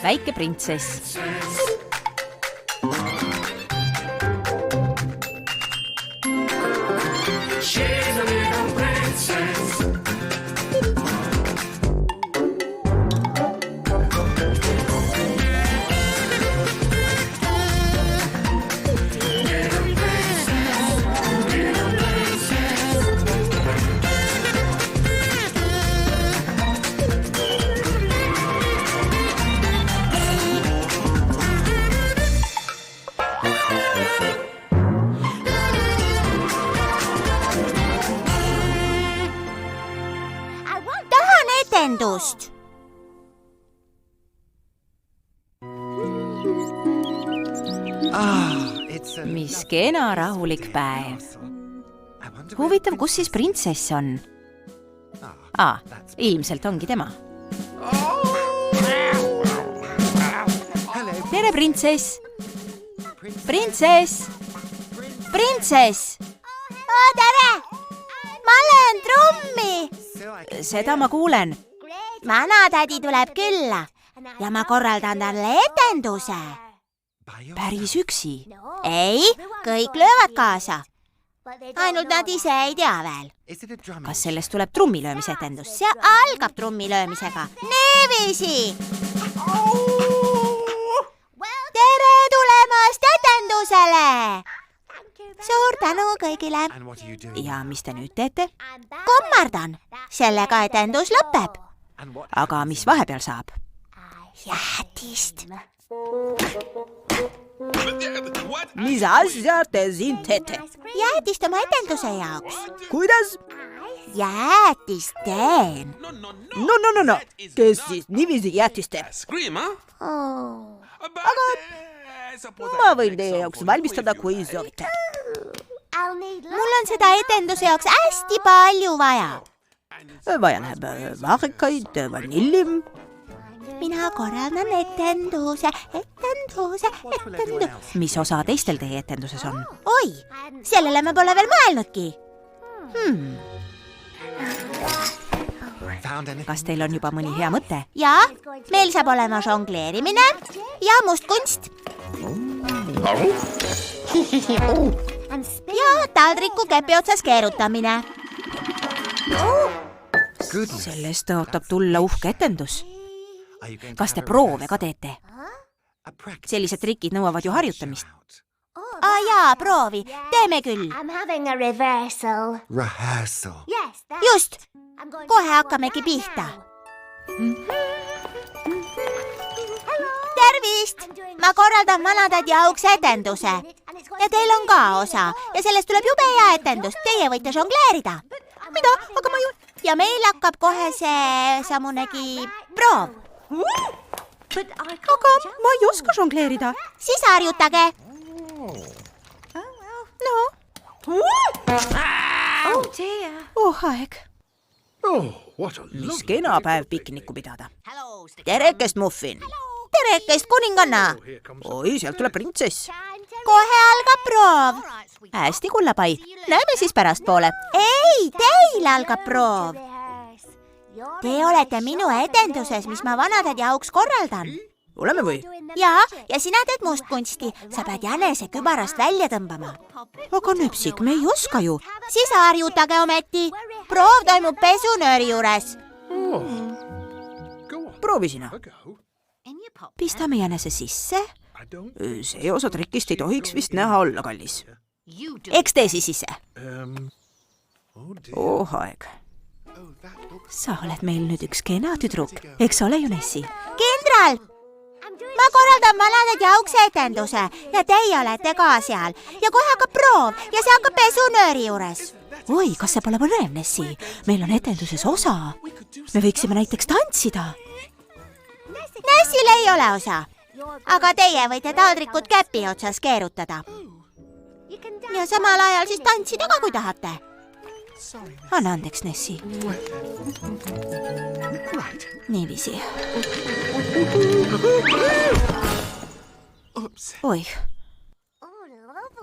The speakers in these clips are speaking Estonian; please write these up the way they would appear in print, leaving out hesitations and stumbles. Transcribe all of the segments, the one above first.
väike printsess. Etendust. Mis kena rahulik päev. Huvitav, kus siis printsess on? Ilmselt ongi tema. Tere, printsess! Printsess! Printsess! Tere! Ma löön trummi! Seda ma kuulen. Vanatädi tuleb külla ja ma korraldan talle etenduse. Päris üksi? Ei, kõik löövad kaasa. Ainult nad ise ei tea veel. Kas sellest tuleb trummilöömise etendus? See algab trummilöömisega. Niiviisi! Tere tulemast etendusele! Suur tänu kõigile. Ja mis te nüüd teete? Kummardan. Sellega etendus lõpeb. Aga mis vahepeal saab? Jäätist. Mis asja te siin teete? Jäätist oma etenduse jaoks. Kuidas? Jäätist teen. No. Kes siis niiviisi jäätist teeb? Aga ma võin teie jaoks valmistada, kui soovite. Mul on seda etenduse jaoks hästi palju vaja. Vaja läheb vahrikaid, vanilli. Mina korraldan etenduse. Mis osa teistel teie etenduses on? Oi, sellele ma pole veel mõelnudki. Kas teil on juba mõni hea mõte? Jaa, meil saab olema žongleerimine ja mustkunst. Ja taldriku kepi otsas keerutamine. Sellest tõotab tulla uhke etendus. Kas te proove ka teete? Sellised trikid nõuavad ju harjutamist. Jaa, proovi. Teeme küll. Just. Kohe hakkamegi pihta. Tervist! Ma korraldan vanatädi auks etenduse. Ja teil on ka osa. Ja sellest tuleb jube hea etendus. Teie võite žongleerida. Mida? Aga ma ju... Ja meil hakkab kohe see samunegi proov. Aga ma ei oska žongleerida. Siis harjutage. No. Aeg. Mis kena päev pikniku pidada. Terekest, Muffin. Terekest, kuninganna. Oi, sealt tuleb printsess. Kohe algab proov. Hästi, kullapai. Näeme siis pärastpoole. Ei, teil algab proov. Te olete minu etenduses, mis ma vanatädi auks korraldan. Oleme või? Ja sina teed mustkunsti. Sa pead jänese kübarast välja tõmbama. Aga nöpsik, me ei oska ju. Siis harjutage ometi. Proov toimub pesunööri juures. Proovi sina. Pistame jänese sisse. See osa trikist ei tohiks vist näha olla, kallis. Eks tee siis sisse. Aeg. Sa oled meil nüüd üks kena tüdruk. Eks ole, Junessi? Kindral! Ma korraldan vanatädi auks etenduse ja teie olete ka seal. Ja kohe hakkab proov ja see hakkab pesunööri juures. Oi, kas see pole põnev, Nessi? Meil on etenduses osa. Me võiksime näiteks tantsida. Nessil ei ole osa. Aga teie võite taldrikud käpi otsas keerutada. Ja samal ajal siis tantsida ka, kui tahate. Anna andeks, Nessi. Niiviisi. Oi.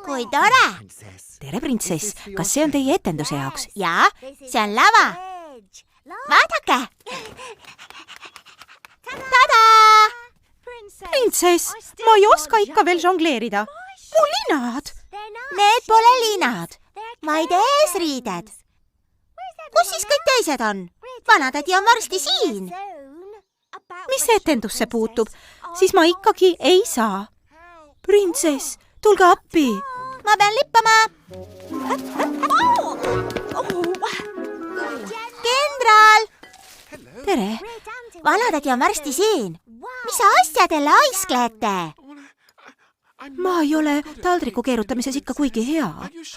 Kui tore. Tere, printsess. Kas see on teie etenduse jaoks? Jaa, see on lava. Vaadake. Tada! printsess, ma ei oska ikka veel žongleerida. Mu linad. Need pole linad, vaid eesriided. Kus siis kõik teised on? Vanatädi on varsti siin. Mis etendusse puutub, siis ma ikkagi ei saa. Printsess, tulge appi. Ma pean lippama. Kindral! Tere. Vanatädi on varsti siin. Mis asja te laisklete? Ma ei ole taldriku keerutamises ikka kuigi hea.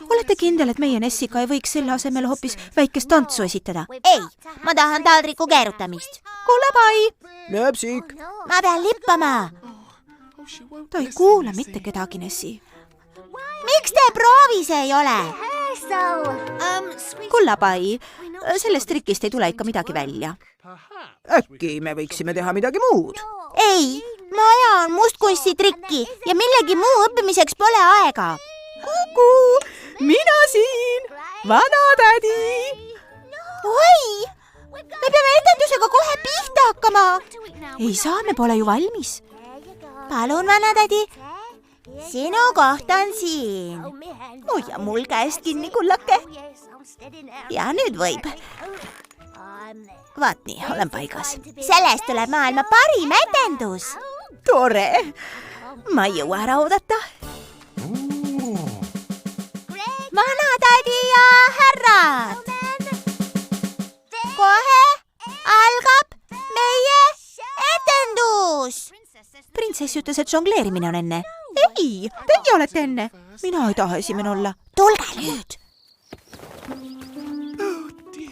Olete kindel, et meie Nessiga ei võiks selle asemel hoopis väikest tantsu esitada? Ei, ma tahan taldriku keerutamist. Kuule, pai. Nööpsik. Ma pean lippama. Ta ei kuula mitte kedagi, Nessi. Miks te proovis ei ole? Kulla, pai. Sellest trikist ei tule ikka midagi välja. Äkki me võiksime teha midagi muud? Ei, ma ajan mustkunstitrikki ja millegi muu õppimiseks pole aega. Kuku, mina siin. Vanatädi. Oi, me peame etendusega kohe pihta hakkama. Ei saa, me pole ju valmis. Palun, vanatädi. Sinu koht on siin. Hoia mul käest kinni, kullake. Ja nüüd võib. Vaat nii, olen paigas. Sellest tuleb maailma parim etendus. Tore. Ma ei jõua ära oodata. Vanatädi ja härrad. Kohe algab meie etendus. Printsess ütles, et žongleerimine on enne. Ei, teie olete enne. Mina ei taha esimene olla. Tulge nüüd.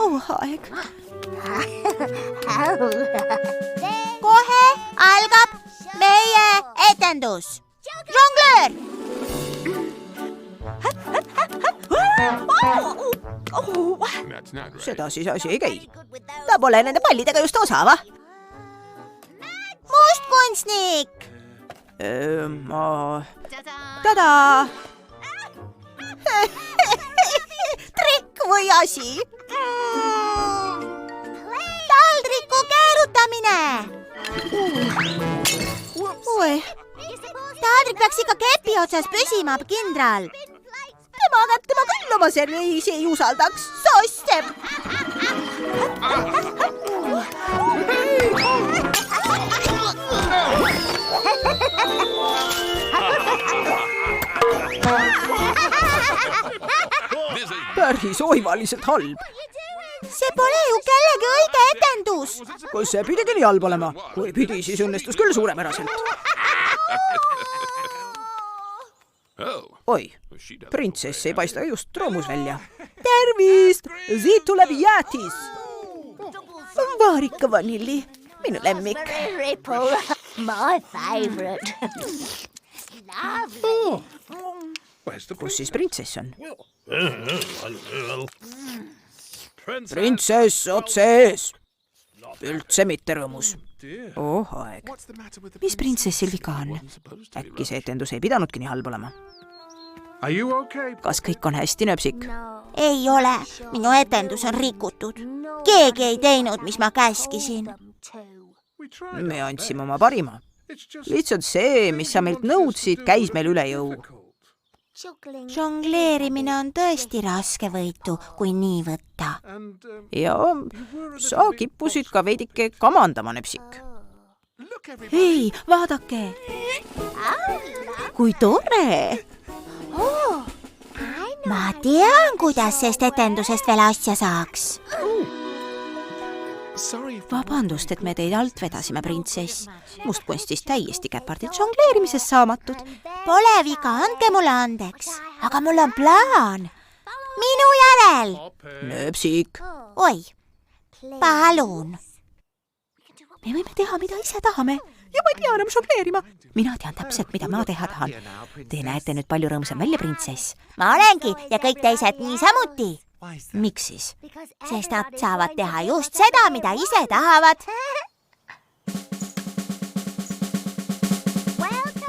Aeg. Kohe algab meie etendus. Žongleer! Seda siis asi ei käi. Ta pole nende pallidega just osava. Mustkunstnik! Tada! Trikk või asi? Taldriku keerutamine! Oi, Taldrik peaks ikka kepi otsas püsima, kindral. tema küll oma serviisi ei usaldaks. Sosseb! Päris oivaliselt halb. See pole ju kellegi õige etendus. Kas see pidigi nii halb olema? Kui pidi, siis õnnestus küll suurepäraselt. Oi, printsess ei paista just roomus välja. Tervist! Siit tuleb jäätis. Vaarika vanilli, minu lemmik. Ripple, my favorite. Kus siis printsess on? Printsess otse ees. Üldse mitte rõõmus. Oh aeg. Mis printsessil viga on? Äkki see etendus ei pidanudki nii halb olema? Kas kõik on hästi, nööpsik? Ei ole, minu etendus on rikutud. Keegi ei teinud, mis ma käskisin. Me andsime oma parima. Lihtsalt see, mis sa meilt nõudsid, käis meil üle jõu. Žongleerimine on tõesti raske võitu, kui nii võtta. Ja sa kippusid ka veidike kamandama, nööpsik. Hei, vaadake! Kui tore! Ma tean, kuidas sest etendusest veel asja saaks. Vabandust, et me teid alt vedasime, printsess. Mustkunstist täiesti käpardid žongleerimises saamatud. Pole viga, andke mulle andeks. Aga mul on plaan. Minu järel. Nööpsik. Oi, palun. Me võime teha, mida ise tahame. Ja ma ei pea enam žongleerima. Mina tean täpselt, mida ma teha tahan. Te näete nüüd palju rõõmsam välja, printsess. Ma olengi ja kõik teised niisamuti. Miks siis? Sest nad saavad teha just seda, mida ise tahavad.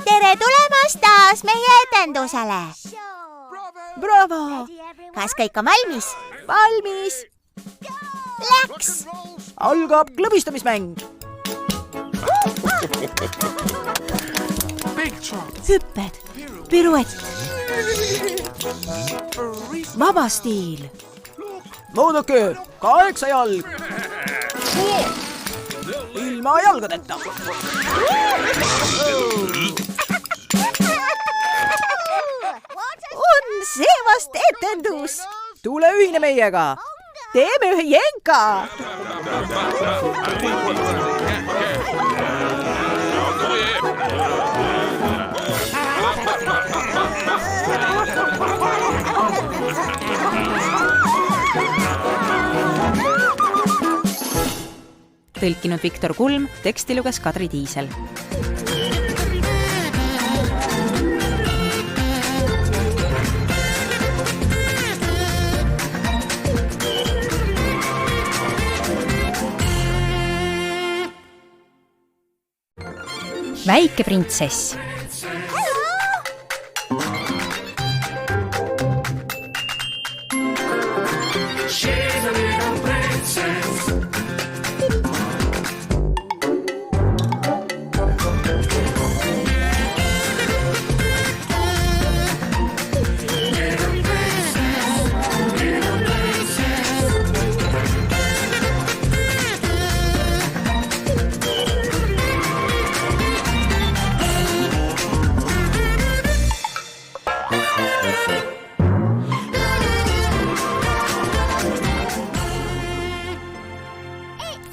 Tere tulemast taas meie etendusele. Bravo! Kas kõik on valmis? Valmis! Läks! Algab klõbistamismäng. hüpped, piruett. Vaba stiil. Vaadake, 8 jalg. Ilma jalgadeta. On see vast etendus. Tule ühine meiega. Teeme ühe jenka. Tõlkinud Viktor Kulm, teksti luges Kadri Tiisel. Väike printsess.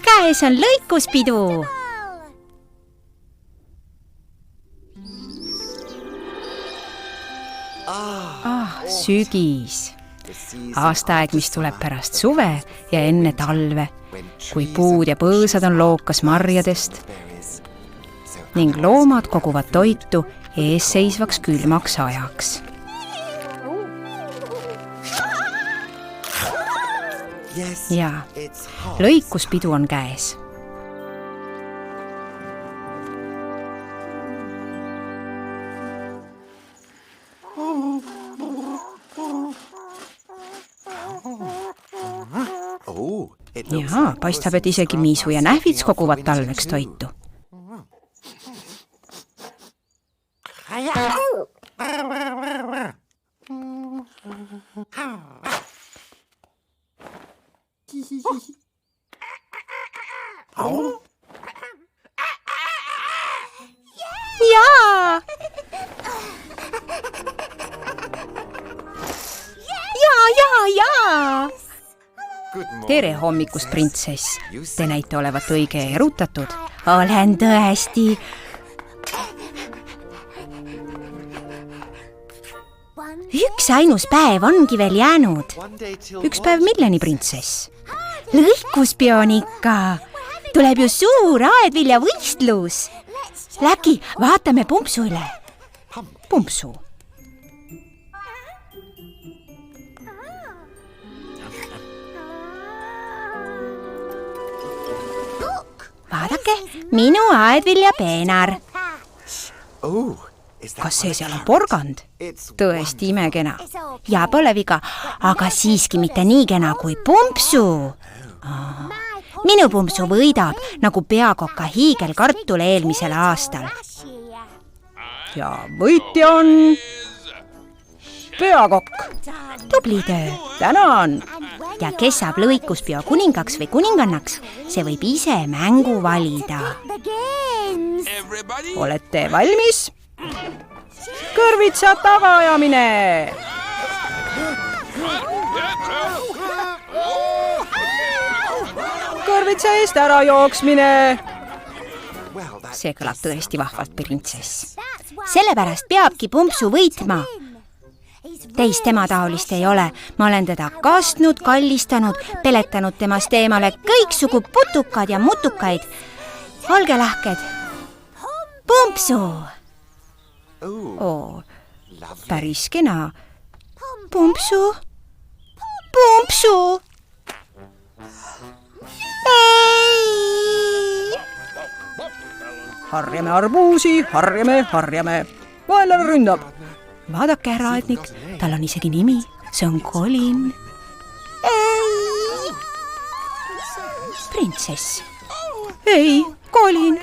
Käes on lõikuspidu. Sügis. Aastaaeg, mis tuleb pärast suve ja enne talve, kui puud ja põõsad on lookas marjadest ning loomad koguvad toitu eesseisvaks külmaks ajaks. Ja lõikuspidu on käes. Jaa, paistab, et isegi miisu ja nähvits koguvad talveks toitu. Jaa! Jaa! Tere hommikust, printsess. Te näite olevat õige ja erutatud. Olen tõesti. Üks ainus päev ongi veel jäänud. Üks päev milleni, printsess? Lõikuspeo on ikka. Tuleb ju suur aedviljavõistlus. Läki, vaatame Pumpsu üle. Pumpsu. Vaadake, minu aedviljapeenar. Kas see seal on porgand? Tõesti imekena. Ja pole viga, aga siiski mitte nii kena kui Pumpsu. Minu Pumpsu võidab nagu peakoka hiigelkartul eelmisel aastal. Ja võitja on peakokk. Tubli töö. Tänan. Ja kes saab lõikuspeo kuningaks või kuningannaks, see võib ise mängu valida. Olete valmis? Kõrvitsa tagaajamine! Kõrvitsa eest ära jooksmine! See kõlab tõesti vahvalt, printsess. Sellepärast peabki Pumpsu võitma. Teist tema taolist ei ole. Ma olen teda kastnud, kallistanud, peletanud temast eemale kõiksugu putukad ja mutukaid. Olge lahked. Pumpsu! Päris kena. Pumpsu! Pumpsu! Ei! Harjame arbuusi, harjame. Vaenlane ründab. Vaadake, härra aednik, tal on isegi nimi. See on Colin. Ei! Printsess. Ei, Colin,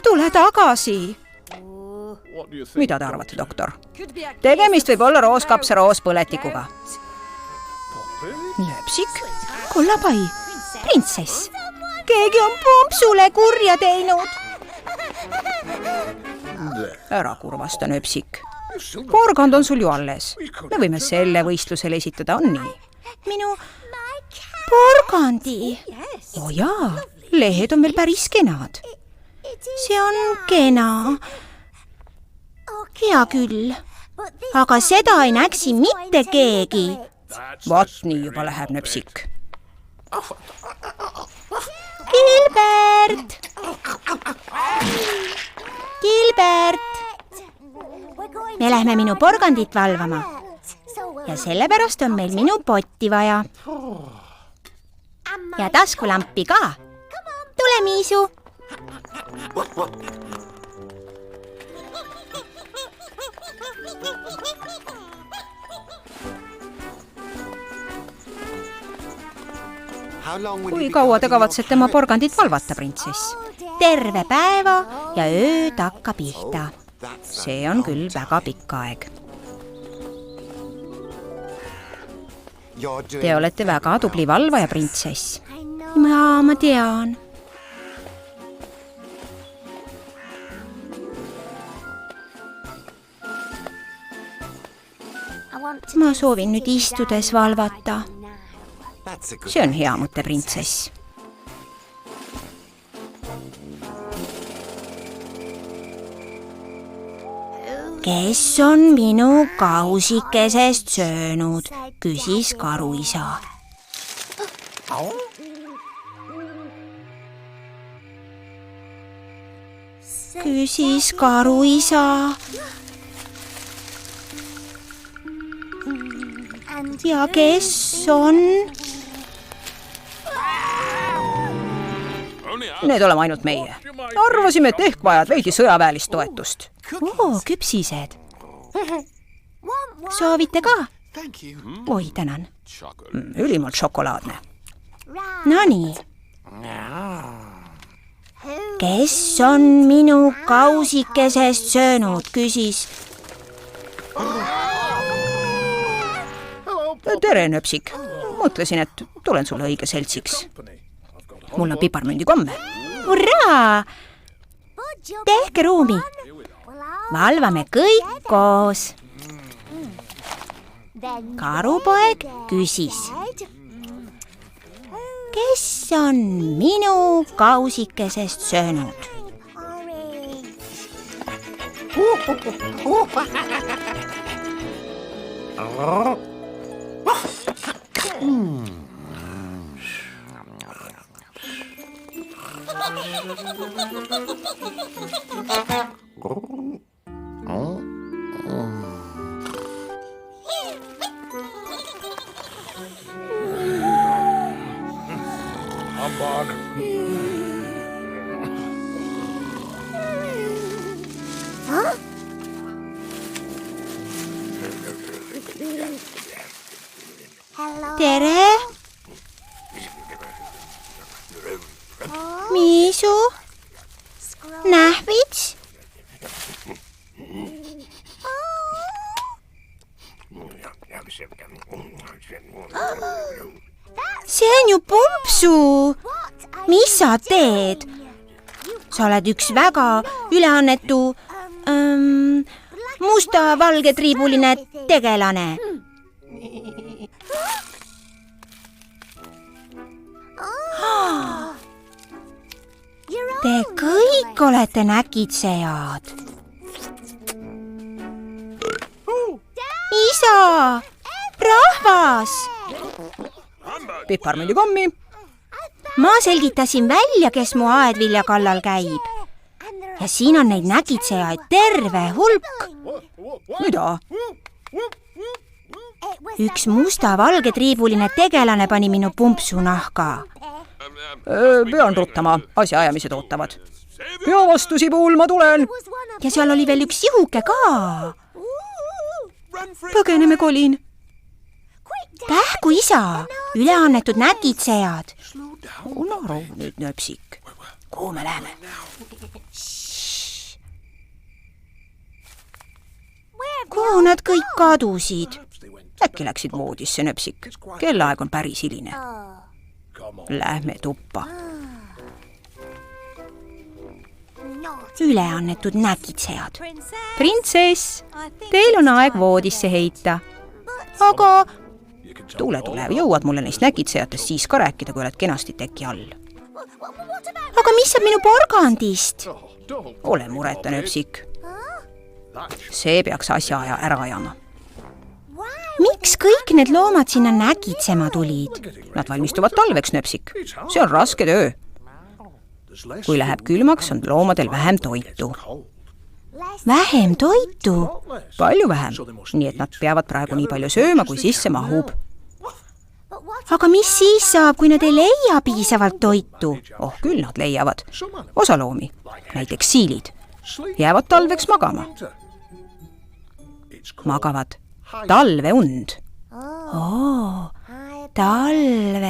tule tagasi. mida te arvate, doktor? Tegemist võib olla rooskapsa roospõletikuga. Nööpsik, kollapai, printsess. Keegi on Pumpsule kurja teinud. Ära kurvasta, Nööpsik. Porgand on sul ju alles. Me võime selle võistlusele esitada, on nii? Minu porgandi. Oo jaa, lehed on veel päris kenad. See on kena. Hea küll, aga seda ei näksi mitte keegi. Vaat nii juba läheb, Nööpsik. Gilbert! Gilbert! Me lähme minu porgandit valvama ja sellepärast on meil minu potti vaja. Ja taskulampi ka. Tule, Miisu! Kui kaua te kavatsete oma porgandit valvata, printsess? Terve päeva ja öö takka pihta. See on küll väga pikk aeg. Te olete väga tubli valvaja, printsess. Ma tean. Ma soovin nüüd istudes valvata. See on hea mõte, printsess. Kes on minu kausikesest söönud, küsis karuisa. Küsis karuisa. Ja kes on? Need oleme ainult meie. Arvasime, et ehk vajad veidi sõjaväelist toetust. Küpsised. Soovite ka? Oi, tänan. Ülimalt šokolaadne. No nii. Kes on minu kausikesest söönud, küsis. Tere, Nööpsik. Mõtlesin, et tulen sulle õige seltsiks. Mul on piparmündi komme. Hurraa! Tehke ruumi. Valvame kõik koos. Karupoeg küsis. Kes on minu kausikesest söönud? Tere! Miisu? Nähvits? See on ju Pumpsu! Mis sa teed? Sa oled üks väga üleannetu musta-valgetriibuline tegelane. Te kõik olete näkitsejad. Isa! Rahvas! Piparmündi kommi. Ma selgitasin välja, kes mu aedvilja kallal käib. Ja siin on neid näkitsejaid terve hulk. Mida? Üks musta-valgetriibuline tegelane pani minu Pumpsu nahka. Pean ruttama, asjaajamised ootavad. Peavastusi puhul ma tulen. Ja seal oli veel üks sihuke ka. Põgeneme, Colin. Kähku, isa, üleannetud näkitsejad. Unaru nüüd, Nööpsik. Kuhu me läheme? kuhu nad kõik kadusid? Äkki läksid voodisse, nöpsik. Kellaaeg on päris hiline. Lähme tuppa. Üleannetud näkitsejad. Printsess, teil on aeg voodisse heita. Aga Tule, jõuad mulle neist näkitsejatest siis ka rääkida, kui oled kenasti teki all. mis saab minu porgandist? Ole mureta, nöpsik. See peaks asja ära ajama. Miks kõik need loomad sinna näkitsema tulid? Nad valmistuvad talveks, nöpsik. See on raske töö. Kui läheb külmaks, on loomadel vähem toitu. Vähem toitu? Palju vähem, nii et nad peavad praegu nii palju sööma, kui sisse mahub. Aga mis siis saab, kui nad ei leia piisavalt toitu? Oh, küll nad leiavad. Osa loomi, näiteks siilid, jäävad talveks magama. Magavad talveund. Talveund.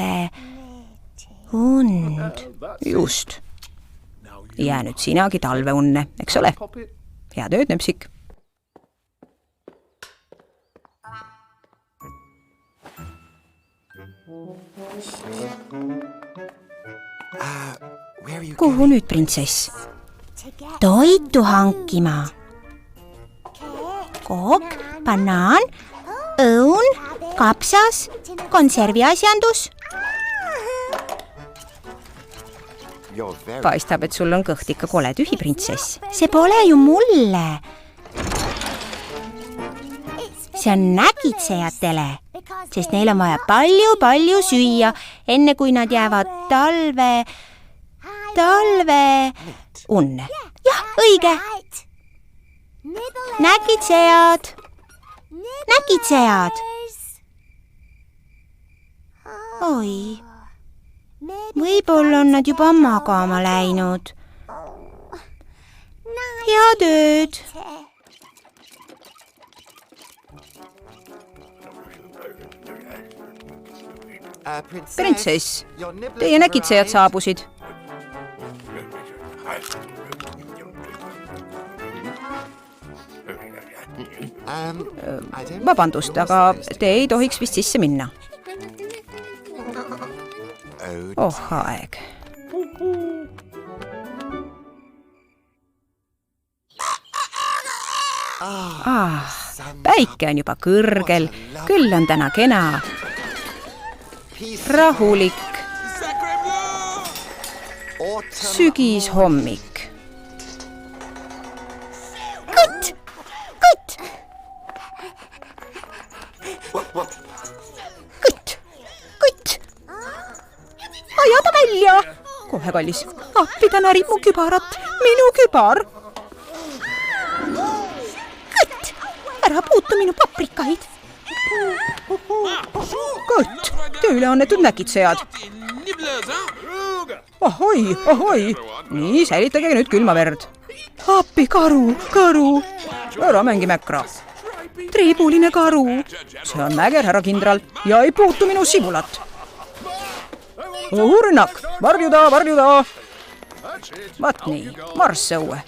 Just. Jää nüüd sinagi talveunne, eks ole? Head ööd, nöpsik. Kuhu nüüd, printsess? Toitu hankima. Kook, banaan, õun, kapsas, konserviasjandus. Paistab, et sul on kõht ikka kole tühi, printsess. See pole ju mulle. See on näkitsejatele, sest neil on vaja palju süüa, enne kui nad jäävad talve unne. Jah, õige. Näkitsejad. Oi. Võib-olla on nad juba magama läinud. Head ööd. Printsess, teie näkitsejad saabusid. Vabandust, aga te ei tohiks vist sisse minna. Oh, aeg. Päike on juba kõrgel, küll on täna kena, rahulik, sügishommik. Kõtt! Aja ta välja! Kohe, kallis. Appi, ta närib mu kübarat. Minu kübar. Kõtt! Ära puutu minu paprikaid. Kõtt, te üleannetud näkitsejad. Ahoi. Nii, säilitage nüüd külma verd. Appi, karu. Ära mängi mäkra. Triibuline karu. See on mäger, härra kindral, ja ei puutu minu sibulat. Rünnak, varjuda. Vaat nii, marss õue.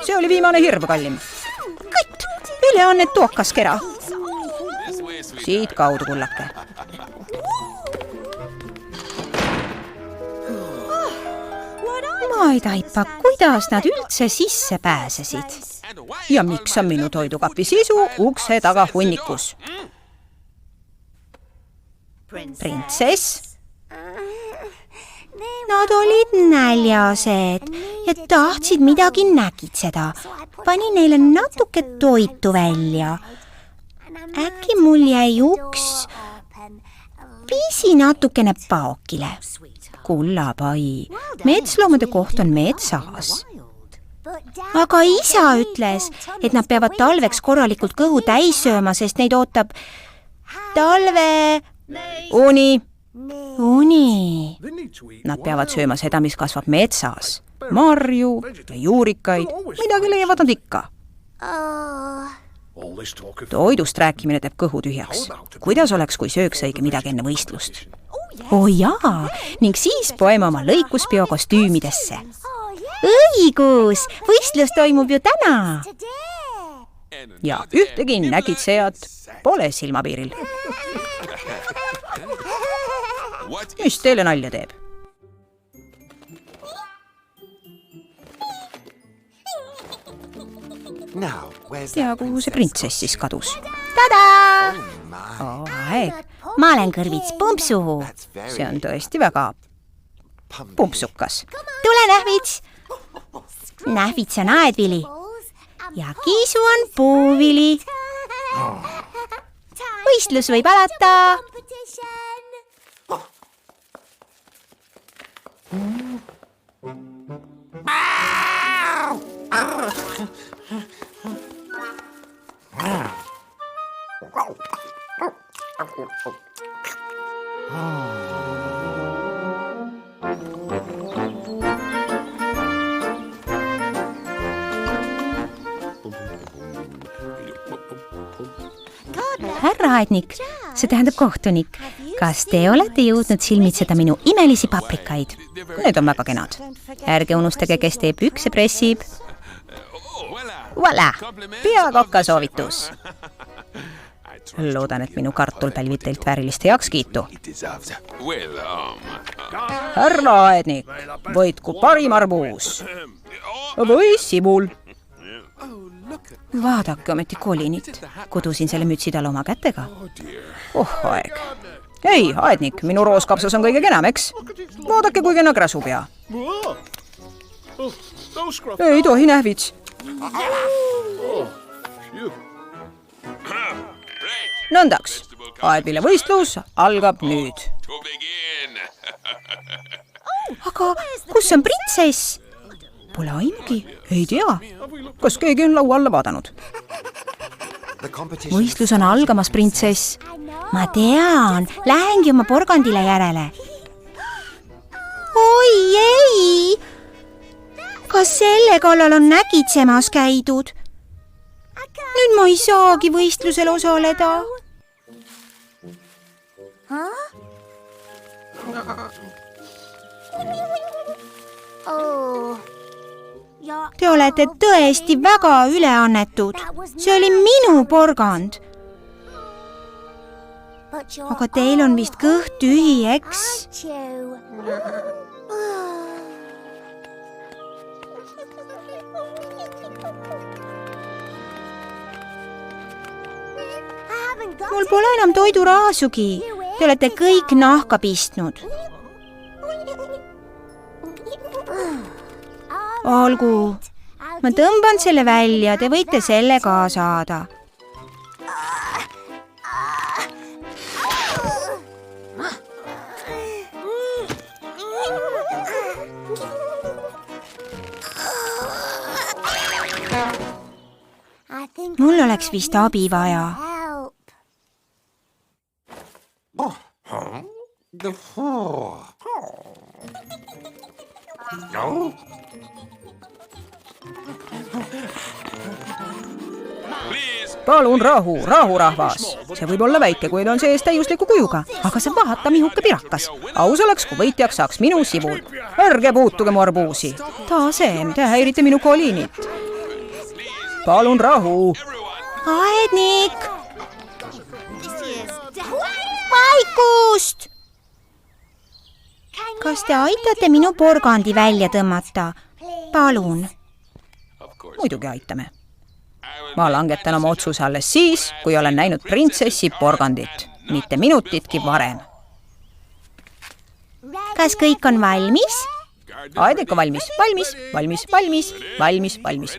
See oli viimane hirv, kallim. Kõtt, üleannetu okaskera. Siit kaudu, kullake. Ma ei taipa, kuidas nad üldse sisse pääsesid. Ja miks on minu toidukapi sisu ukse taga hunnikus? Printsess? Nad olid näljased ja tahtsid midagi näkitseda. Panin neile natuke toitu välja. Äkki mul jäi uks natukene paokile. Kullapai, metsloomade koht on metsas. Aga isa ütles, et nad peavad talveks korralikult kõhu täis sööma, sest neid ootab uni. Nad peavad sööma seda, mis kasvab metsas. Marju ja juurikaid, midagi leiavad nad ikka. Toidust rääkimine teeb kõhu tühjaks. Kuidas oleks, kui sööks õige midagi enne võistlust? Jaa, ning siis poeme oma lõikuspeo kostüümidesse. Õigus, võistlus toimub ju täna. ja ühtegi nägitsejat pole silmapiiril. Mis teile nalja teeb? Tea, kuhu see printsess siis kadus? Tada! Aeg, ma olen kõrvits Pumpsu. see on tõesti väga pumpsukas. Tule, Nähvits. Nähvits on aedvili ja Kiisu on puuvili. Võistlus võib alata. Härra aednik, see tähendab kohtunik. Kas te olete jõudnud silmitseda minu imelisi paprikaid? Need on väga kenad. Ärge unustage, kes teie pükse pressib. Voilà! Peakokka soovitus. Loodan, et minu kartul pälvib teilt väärilist heakskiitu. Härra aednik, võitku parim arbuus. Või sibul. Vaadake ometi kolinit. Kudusin selle mütsi talle oma kätega. Aeg. Ei, aednik, minu rooskapsas on kõige kenam, eks? Vaadake, kui kena kräsupea. Ei tohi, Nähvits. Nõndaks, aedvile võistlus algab nüüd. Aga kus on printsess? Pole aimugi, ei tea. Kas keegi on laua alla vaadanud? Võistlus on algamas, printsess. Ma tean, lähengi oma porgandile järele. Oi ei! Kas selle kallal on nägitsemas käidud? Nüüd ma ei saagi võistlusel osaleda. Te olete tõesti väga üleannetud. See oli minu porgand. Aga teil on vist kõht tühi, eks? Mul pole enam toiduraasugi. Te olete kõik nahka pistnud. Olgu, ma tõmban selle välja, te võite selle ka saada. Mul oleks vist abi vaja. Palun rahu, rahvas. See võib olla väike, kuid on sees täiusliku kujuga. Aga see vaata mihuke pirakas. Aus oleks, kui võitjaks saaks minu sibul. Ärge puutuge mu arbuusi. Taasem, te häirite minu kolinit. Palun rahu. Aednik! Vaikust! Kas te aitate minu porgandi välja tõmmata? Palun. Muidugi aitame. Ma langetan oma otsuse alles siis, kui olen näinud printsessi porgandit. Mitte minutitki varem. Kas kõik on valmis? Aednik on valmis.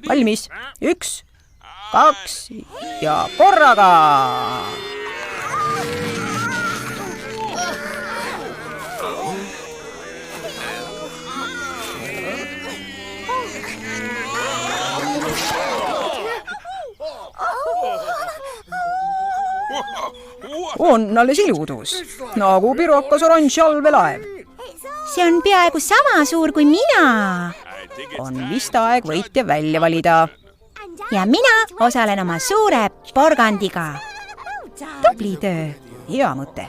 Valmis. 1, 2 ja korraga! On alles iludus, nagu pirokas oranž allveelaev. See on peaaegu sama suur kui mina. On vist aeg võitja välja valida. Ja mina osalen oma suure porgandiga. Tubli töö, hea mõte.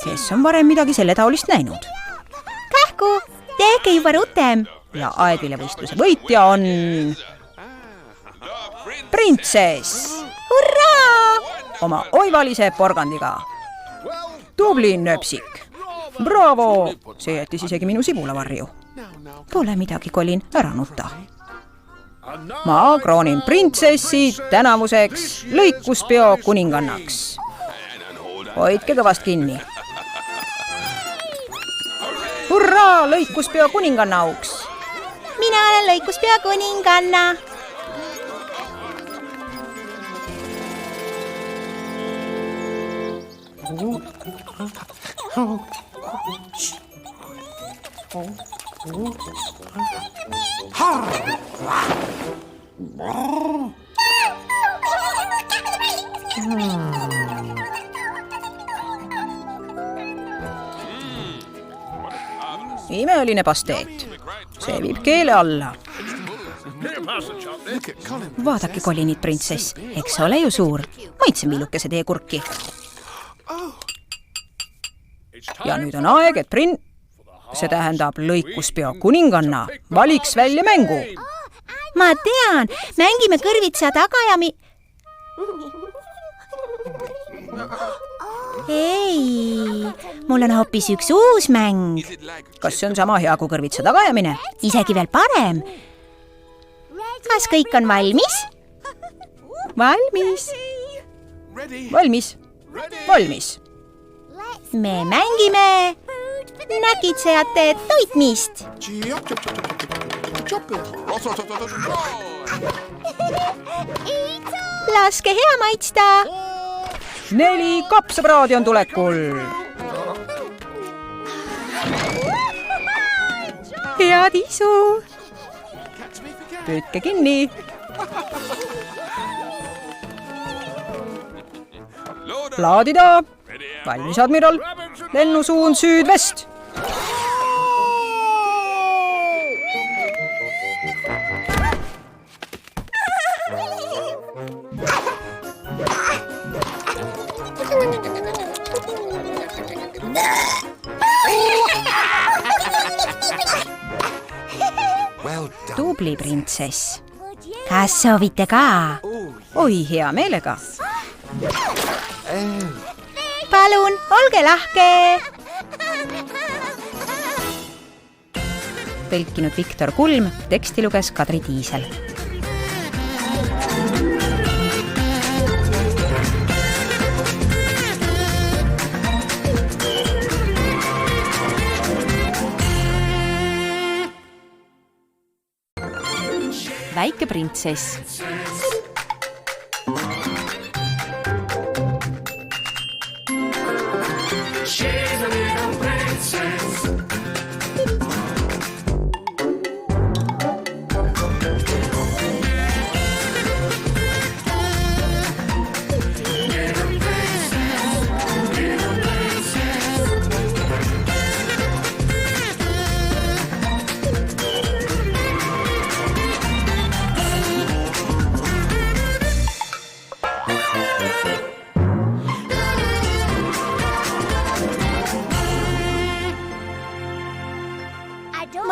Kes on varem midagi selle taolist näinud? Kähku, tehke juba rutem. Ja aedvile võistluse võitja on... printsess hurraa! oma oivalise porgandiga. Tubli nöpsik. Bravo! See jättis isegi minu sibulavarju. Pole midagi, Colin, ära nuta. Ma kroonin printsessi tänavuseks lõikuspeo kuningannaks. Hoidke kõvast kinni. Hurraa, lõikuspeo kuninganna auks! Mina olen lõikuspea kuninganna. Imeline pasteet. See viib keele alla. Vaadake, Colinit, printsess. Eks ole ju suur. Maitsen viilukese teie kurki. Ja nüüd on aeg, et see tähendab lõikuspeo kuninganna valiks välja mängu. Ma tean, mängime kõrvitsa taga ja Ei, mul on hoopis üks uus mäng. Kas see on sama hea kui kõrvitsa tagajamine? Isegi veel parem. Kas kõik on valmis? Valmis. Valmis. Valmis. Me mängime näkitsejate toitmist. Laske hea maitsta. 4 kapsapraadi on tulekul. Head isu. Püüdke kinni. Laadida. Valmis, admiral. Lennusuund süüdvest. Tubli, printsess. Kas soovite ka? Oi, hea meelega. Palun, olge lahke. Tõlkinud Viktor Kulm, teksti luges Kadri Tiisel. Väike printsess.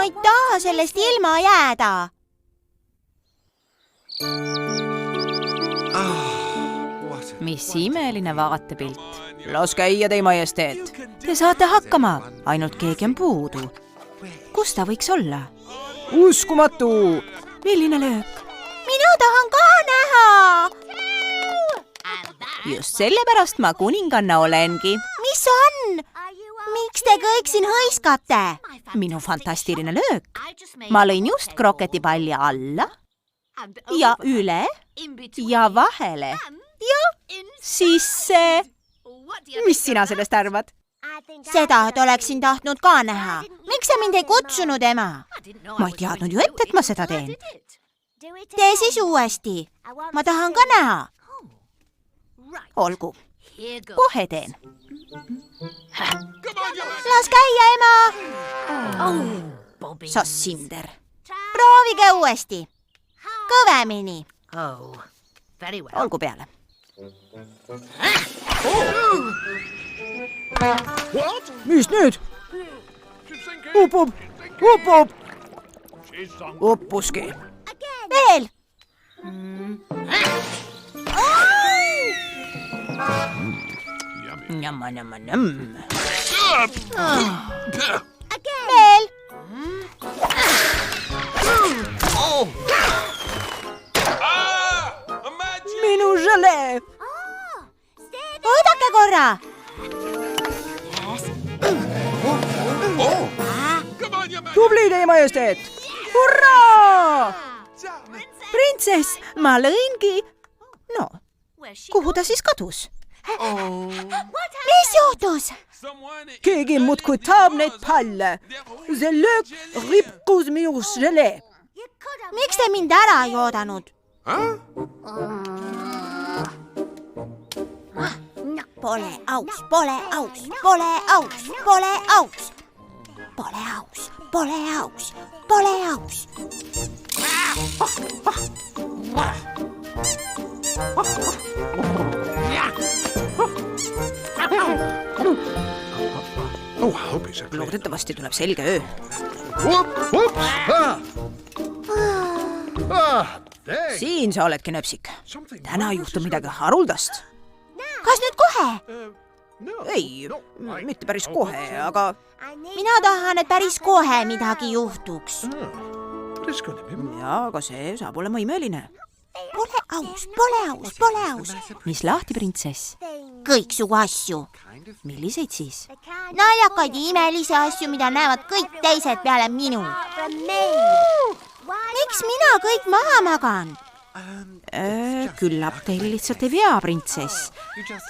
Ma ei taha sellest ilma jääda. Mis imeline vaatepilt. Las käia, teie majesteet. Te saate hakkama, ainult keegi on puudu. Kus ta võiks olla? Uskumatu! Milline löök? Mina tahan ka näha. Just sellepärast ma kuninganna olengi. Mis on? Miks te kõik siin hõiskate? Minu fantastiline löök. Ma lõin just kroketipalli alla ja üle ja vahele ja sisse. Mis sina sellest arvad? Seda, et oleksin tahtnud ka näha. Miks sa mind ei kutsunud, ema? Ma ei teadnud ju ette, et ma seda teen. Tee siis uuesti. Ma tahan ka näha. Olgu. Kohe teen. Las käia, ema. Sa sinder. Proovige uuesti. Kõvemini. Olgu peale. Mis nüüd? Upub. Uppuski. Veel. veel. minu želee. oodake korra. tubli, teie majesteet. hurraa! printsess, ma lõingi. no, kuhu ta siis kadus? mis juhtus? keegi muudkui taab neid palle. see löök ripkus minu želee. miks te mind ära ei oodanud? Pole aus, pole aus, pole aus, pole aus. Pole aus, pole aus, pole aus. loodetavasti tuleb selge öö. siin sa oledki, nöpsik. täna juhtub midagi haruldast. Kas nüüd kohe? ei, mitte päris kohe, aga Mina tahan, et päris kohe midagi juhtuks. jaa, aga see saab olema imeline. Pole aus, pole aus, pole aus. mis lahti, printsess? Kõiksugu asju. milliseid siis? Naljakaid ja imelisi asju, mida näevad kõik teised peale minu. Miks mina kõik maha magan? Küllap teil lihtsalt ei vea, printsess.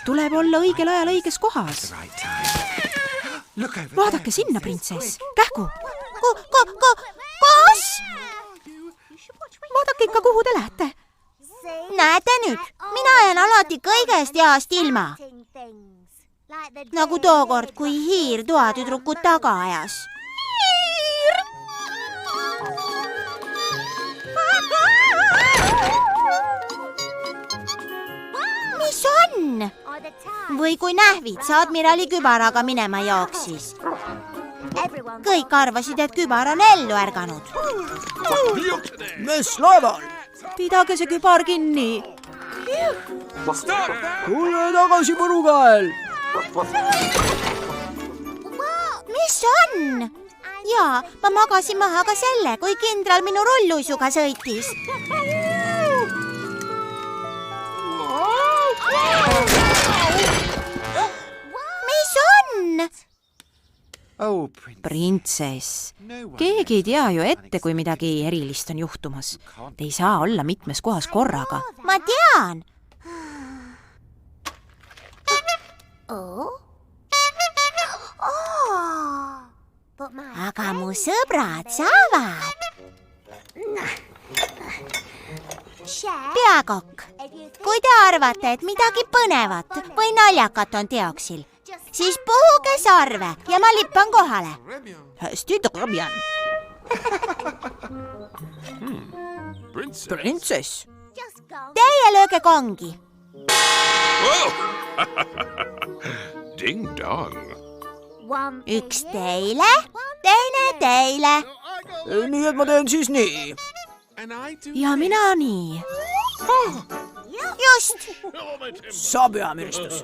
tuleb olla õigel ajal õiges kohas. vaadake sinna, printsess. kähku. Kas? vaadake ikka, kuhu te lähete. Näete nüüd, mina jään alati kõigest heast ilma. Nagu tookord, kui hiir toatüdrukut taga ajas. Mis on? Või kui nähvid admirali kübaraga minema jooksis. Kõik arvasid, et kübar on ellu ärganud. mis laeval? pidage see kübar kinni. tule tagasi, Võrukäel. Mis on? Jaa, ma magasin maha ka selle, kui kindral minu rulluisuga sõitis. Mis on? printsess, keegi ei tea ju ette, kui midagi erilist on juhtumas. Te ei saa olla mitmes kohas korraga. Ma tean. Aga mu sõbrad saavad. Peakokk, kui te arvate, et midagi põnevat või naljakat on teoksil, siis puhuge sarve ja ma lippan kohale. hästi, Trabjan. printsess. Teie lööge kongi. Ding-dong. Üks teile, teine teile. nii et ma teen siis nii. ja mina nii. Just. saab hea müristus.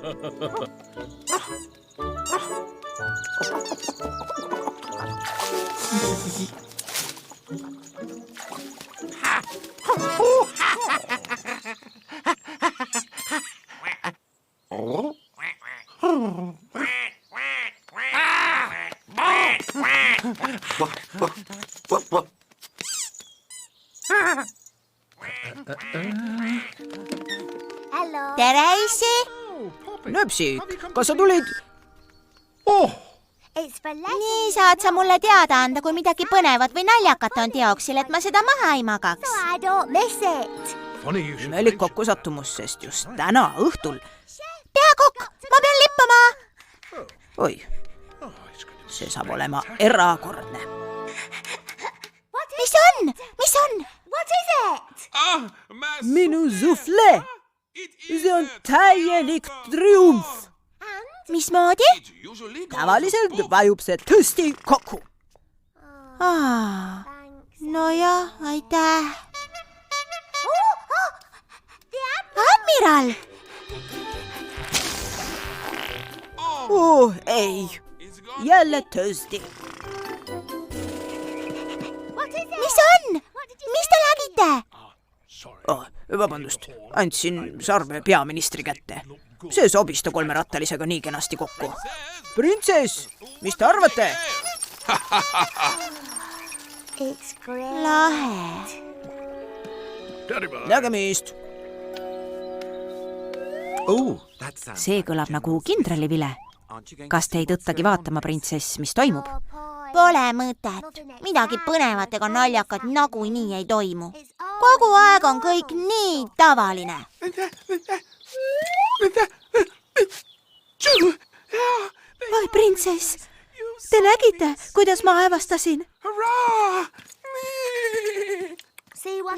Tere, issi. Nöpsik, kas sa tulid? Nii saad sa mulle teada anda, kui midagi põnevat või naljakat on teoksil, et ma seda maha ei magaks. imelik kokkusattumus, sest just täna õhtul. Peakokk, ma pean lippama. oi, see saab olema erakordne. Mis on? Mis on? minu sufle. see on täielik triumf. Mismoodi? tavaliselt vajub see tõesti kokku. No jah, aitäh. Admiral! Ei, jälle tõesti. Mis on? Mis te nägite? Vabandust, andsin sarve peaministri kätte. See sobis ta kolmerattalisega nii kenasti kokku. Printsess, mis te arvate? Lahe. Nägemist. see kõlab nagu kindralivile. Kas te ei tõttagi vaatama, printsess, mis toimub? Pole mõtet. Midagi põnevat ega naljakat nagunii ei toimu. Kogu aeg on kõik nii tavaline. Oi, printsess, te nägite, kuidas ma aevastasin?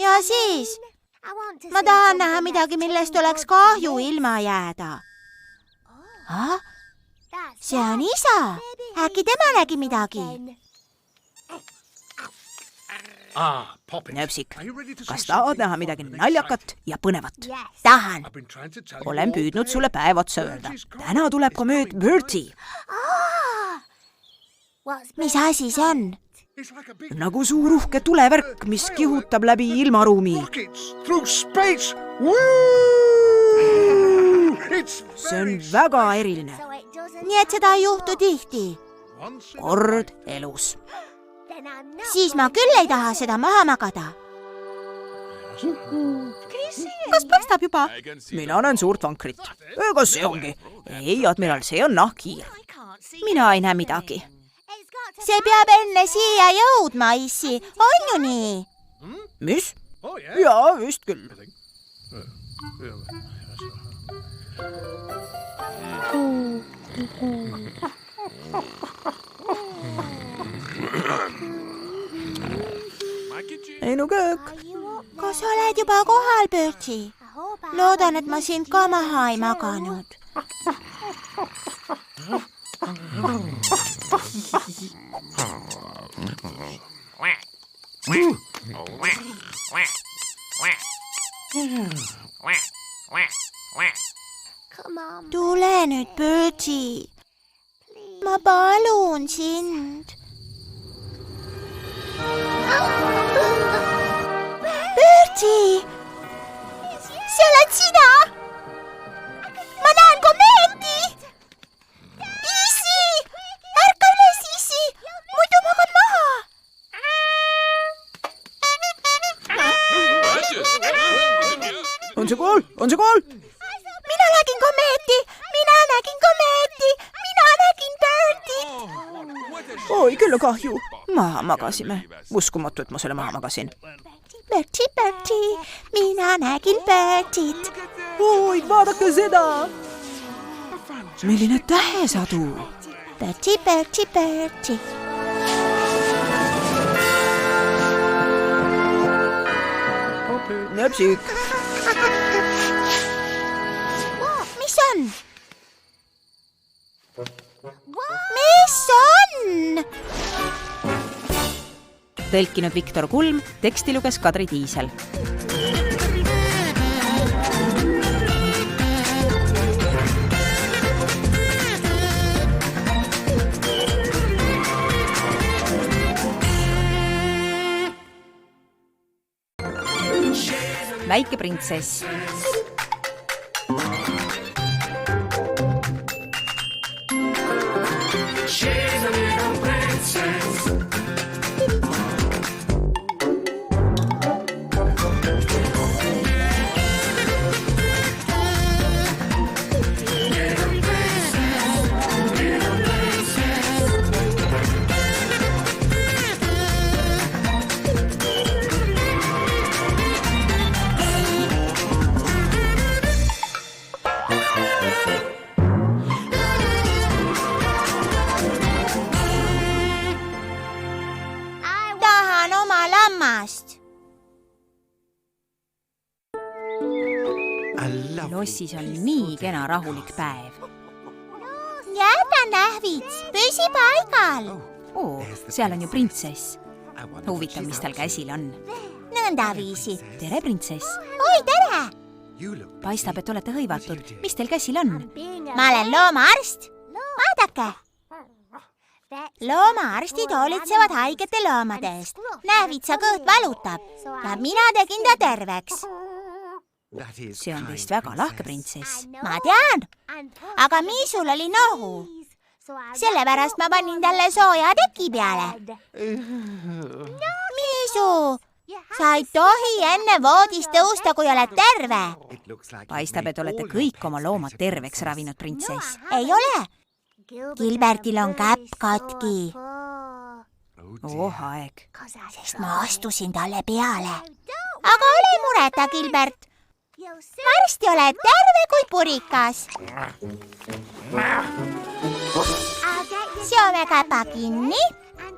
Ja siis? Ma tahan näha midagi, millest oleks kahju ilma jääda. See on isa. Äkki tema nägi midagi? Nöpsik, kas tahad näha midagi naljakat ja põnevat? Tahan. Olen püüdnud sulle päev otsa öelda. Täna tuleb komööd Bertie. Mis asi see on? Nagu suur uhke tulevärk, mis kihutab läbi ilmaruumi. See on väga eriline. Nii et seda ei juhtu tihti. Kord elus. Siis ma küll ei taha seda maha magada. Kas paistab juba? Mina näen suurt vankrit. Kas see ongi? Ei, admiral, see on nahkhiir. Mina ei näe midagi. See peab enne siia jõudma, issi. On ju nii? Mis? Jaa, vist küll. Ei no köök. Kas oled juba kohal, Bertie? Loodan, et ma sind ka maha ei maganud. Tule nüüd, Bertie. Ma palun sind. Bertie! See oled sina! Ma näen komeeti! Issi! Ärka üles, Issi! Muidu magad maha! On see kool? On see kool? Mina nägin komeeti! Mina nägin komeeti! Mina nägin Bertit! Oi, küll on kahju. Maha magasime. Uskumatu, et ma selle maha magasin. Bertie, Bertie! Mina nägin Bertit! Oi, vaadake seda! Milline tähesadu! Bertie, Bertie, Bertie! Nöpsik! Mis on? Mis on? Tõlkinud Viktor Kulm, teksti luges Kadri Tiisel. Väike printsess. Tahan oma lammast. Lossis on nii kena rahulik päev. Jäta nähvits, püsi paigal. Oo, seal on ju printsess. Huvitav, mis tal käsil on. Nõndaviisi. Tere, printsess. Oi, tere! paistab, et olete hõivatud. Mis teil käsil on? ma olen loomaarst. vaadake. loomaarstid hoolitsevad haigete loomade eest. näe, vitsa kõht valutab ja mina tegin ta terveks. See on teist väga lahke, printsess. ma tean, aga Miisul oli nohu. sellepärast ma panin talle sooja teki peale. Miisu, sa ei tohi enne voodist tõusta, kui oled terve. Paistab, et olete kõik oma loomad terveks ravinud, printsess. ei ole. Gilbertil on käpp katki, aeg. sest ma astusin talle peale. aga ole mureta, Gilbert. varsti oled terve kui purikas. seome käpa kinni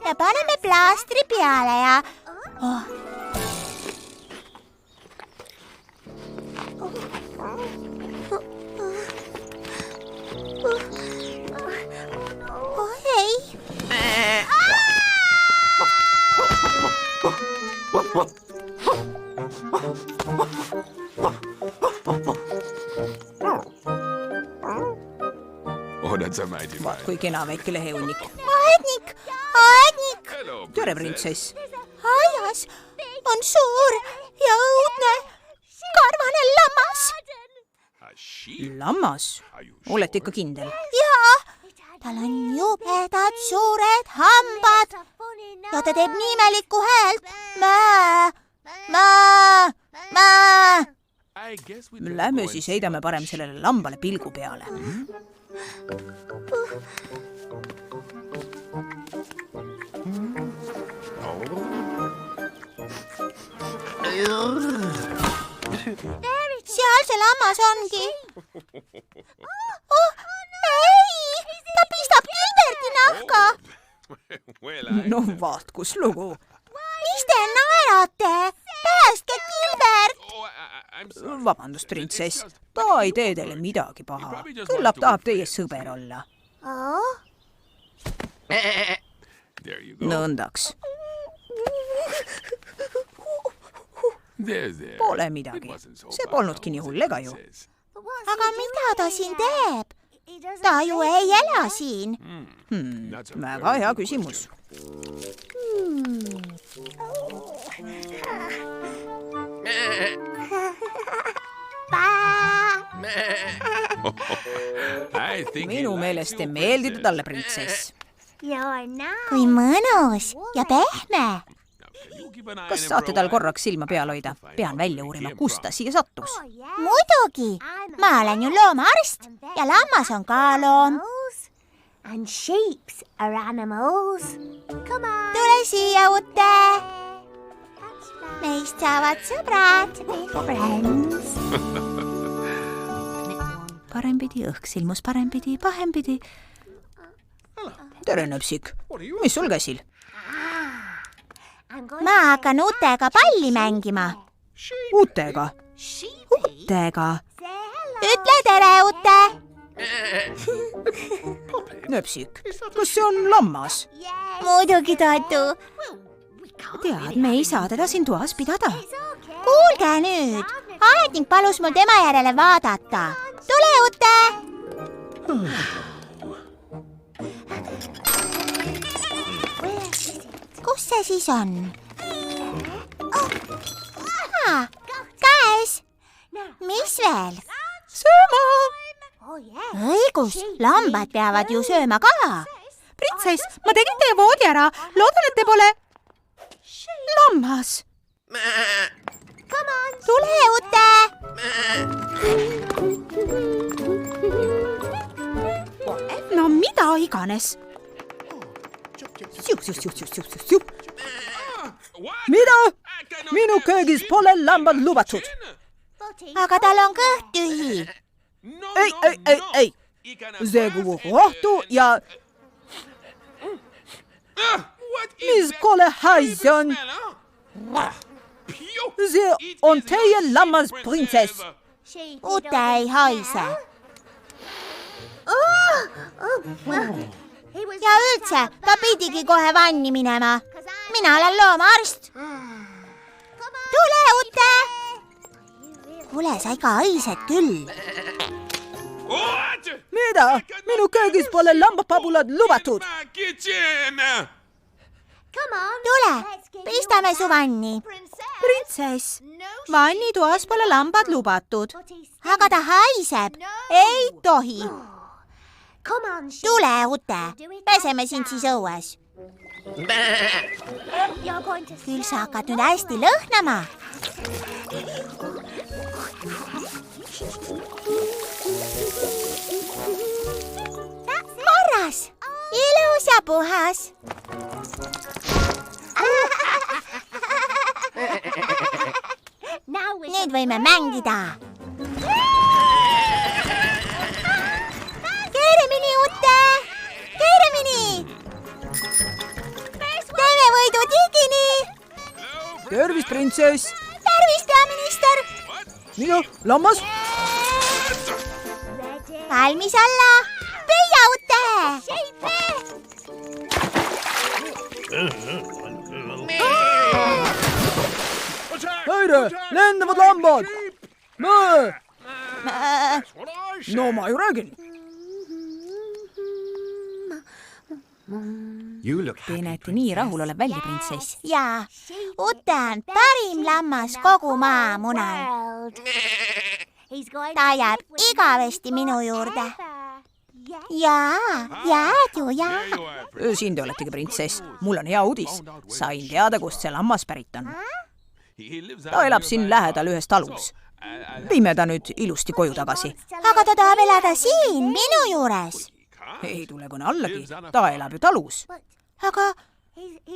ja paneme plaastri peale ja... ei. Vaat kui kena väike lehehunnik. aednik. Tere, printsess. aias on suur ja õudne karvane lammas. Lammas? Olete ikka kindel? jaa, tal on jubedad suured hambad ja ta teeb nii imelikku häält. Lähme siis heidame parem sellele lambale pilgu peale. seal see lammas ongi. ei, ta pistab Gilberti nahka. No vaat, kus lugu. mis te naerate? päästke Gilbert. Vabandust, printsess. Ta ei tee teile midagi paha. Küllap tahab teie sõber olla. Nõndaks. Pole midagi. See polnudki nii hull, ega ju? aga mida ta siin teeb? ta ju ei ela siin. Väga hea küsimus. Minu meelest te meeldite talle, printsess. kui mõnus ja pehme. Kas saate tal korraks silma peal hoida? Pean välja uurima, kust ta siia sattus. muidugi, ma olen ju loomaarst ja lammas on ka loom. And sheeps are animals. Come on. tule siia, Ute. meist saavad sõbrad. Friends. Parempidi õhk silmus parempidi, pahempidi. Tere, Nöpsik. Mis sul käsil? ma hakkan Utega palli mängima. Utega? Utega. ütle tere, Ute. Nöpsik, kas see on lammas? muidugi, Tatu. Tead, me ei saa teda siin toas pidada. kuulge nüüd, aednik palus mul tema järele vaadata. tule, Ute. kus see siis on? käes. mis veel? Sööma! õigus, lambad peavad ju sööma ka. Printsess, ma tegin teie voodi ära. Loodan, et te pole lammas. tule, Ute. No mida iganes. Mida? Minu köögis pole lambad lubatud. aga tal on kõht tühi. Ei. See kuulub rohtu ja... Mis kole hais see on? See on teie lammas, printsess. Ute ei haise. ja üldse, ta pidigi kohe vanni minema. mina olen loomaarst. tule, Ute. kuule, sa ikka haised küll. mida? Minu köögis pole lambapabulad lubatud. Tule, pistame su vanni. printsess, vannitoas pole lambad lubatud. Aga ta haiseb. Ei tohi. Tule, Ute, peseme sind siis õues. Küll sa hakkad nüüd hästi lõhnama. Korras, ilus ja puhas. Nüüd võime mängida. Keeremini, Ute! Keeremini! Teeme võidu digini! tervist, printsess. Tervist, peaminister! mida? Lammas? Valmis olla! Püüa, Ute! häire, lendavad lambad. no ma ju räägin. Te näete nii rahulolev välja, printsess. Jaa, Ute on parim lammas kogu maamunal. Ta jääb igavesti minu juurde. Jaa, jääd ju, jaa. siin te oletegi, printsess. mul on hea uudis. sain teada, kust see lammas pärit on. ta elab siin lähedal ühes talus. viime ta nüüd ilusti koju tagasi. Aga ta tahab elada siin, minu juures. ei tule kuni allagi, ta elab ju talus. Aga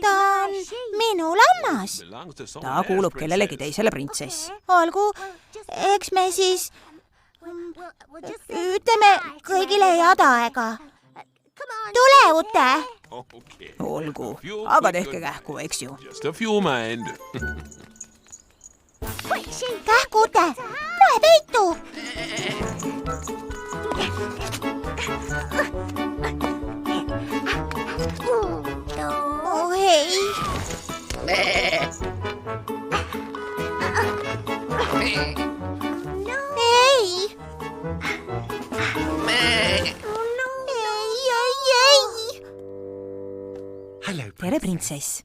ta on minu lammas. ta kuulub kellelegi teisele, printsess. Olgu, eks me siis ütleme kõigile head aega. Tule, Ute! olgu, aga tehke kähku, eks ju. Kähku, Ute! Lähe peitu! Oh ei! Ei! tere, printsess.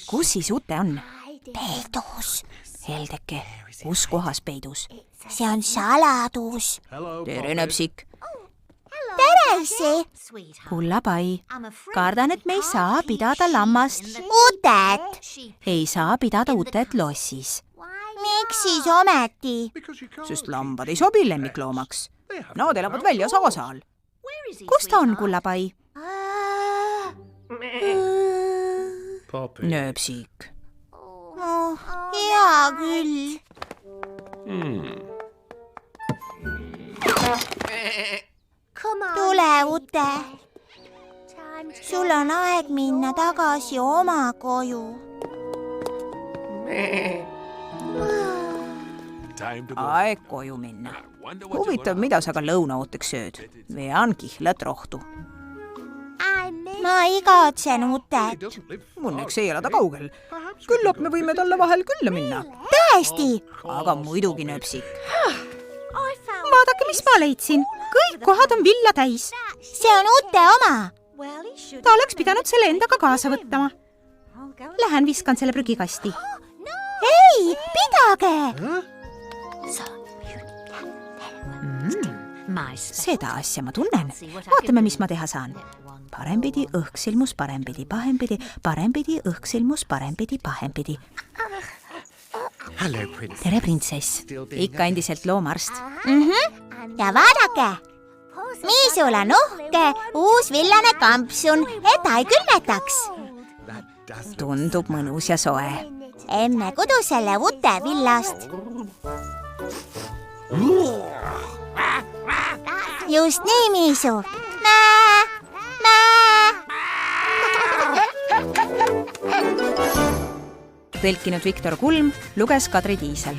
kus siis Ute on? Peidus. Heldeke, kus kohas peidus? See on saladus. tere, nöpsik. Tere, issi! kullapai, kardan, et me ei saa pidada lammast. Utet! ei saa pidada Utet lossis. Miks siis ometi? sest lambad ei sobi lemmikloomaks. Nad elavad väljas aasal. kus ta on, kullapai? nööpsik. Hea küll. Tule, Ute. Sul on aeg minna tagasi oma koju. aeg koju minna. huvitav, mida sa ka lõunaooteks sööd? vean kihlat rohtu. Ma igatsen Utet. Õnneks ei ela ta kaugel. küllap me võime talle vahel külla minna. Tõesti? aga muidugi, nööpsik. vaadake, mis ma leidsin. kõik kohad on villa täis. See on Ute oma. ta oleks pidanud selle endaga kaasa võtma. Lähen viskan selle prügikasti. Ei, pidage! seda asja ma tunnen. vaatame, mis ma teha saan. parempidi õhk silmus parempidi, pahempidi, parempidi õhk silmus parempidi, pahempidi. tere, printsess. ikka endiselt loomaarst. Ja vaadake, Miisul on uhke uus villane kampsun, et ta ei külmetaks. tundub mõnus ja soe. Emme kudus selle Ute villast. Just nii, Miisu. Mää, mää. tõlkinud Viktor Kulm, luges Kadri Tiisel.